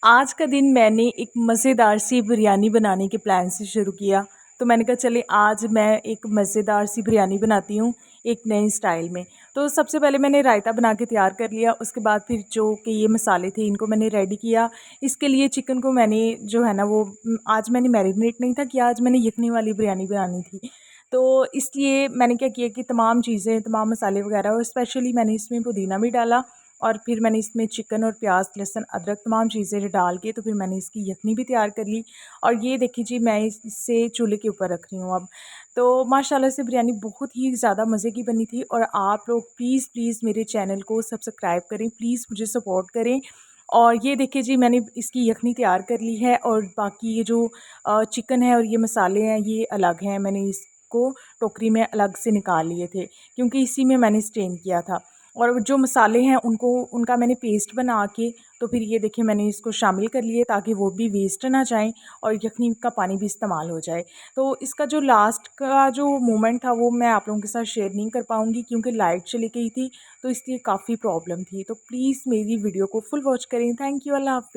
आज का दिन मैंने एक मज़ेदार सी बिरयानी बनाने के प्लान से शुरू किया। तो मैंने कहा चलिए आज मैं एक मज़ेदार सी बिरयानी बनाती हूँ, एक नए स्टाइल में। तो सबसे पहले मैंने रायता बना के तैयार कर लिया, उसके बाद फिर जो कि ये मसाले थे इनको मैंने रेडी किया। इसके लिए चिकन को मैंने जो है ना वो आज मैंने मैरिनेट नहीं था किया, आज मैंने यखनी वाली बिरयानी बनानी थी। तो इसलिए मैंने क्या किया कि तमाम चीज़ें, तमाम मसाले वग़ैरह और स्पेशली मैंने इसमें पुदीना भी डाला और फिर मैंने इसमें चिकन और प्याज, लहसुन, अदरक तमाम चीज़ें डाल के तो फिर मैंने इसकी यखनी भी तैयार कर ली। और ये देखिए जी मैं इसे चूल्हे के ऊपर रख रही हूँ अब। तो माशाल्लाह से बिरयानी बहुत ही ज़्यादा मज़े की बनी थी और आप लोग प्लीज़ प्लीज़ मेरे चैनल को सब्सक्राइब करें, प्लीज़ मुझे सपोर्ट करें। और ये देखिए जी मैंने इसकी यखनी तैयार कर ली है और बाकी ये जो चिकन है और ये मसाले हैं ये अलग हैं। मैंने इसको टोकरी में अलग से निकाल लिए थे क्योंकि इसी में मैंने स्टेन किया था। और जो मसाले हैं उनका मैंने पेस्ट बना के तो फिर ये देखिए मैंने इसको शामिल कर लिए ताकि वो भी वेस्ट ना जाएँ और यखनी का पानी भी इस्तेमाल हो जाए। तो इसका जो लास्ट का जो मोमेंट था वो मैं आप लोगों के साथ शेयर नहीं कर पाऊँगी क्योंकि लाइट चली गई थी, तो इसलिए काफ़ी प्रॉब्लम थी। तो प्लीज़ मेरी वीडियो को फुल वॉच करें। Thank you. अल्लाह हाफ़िज़।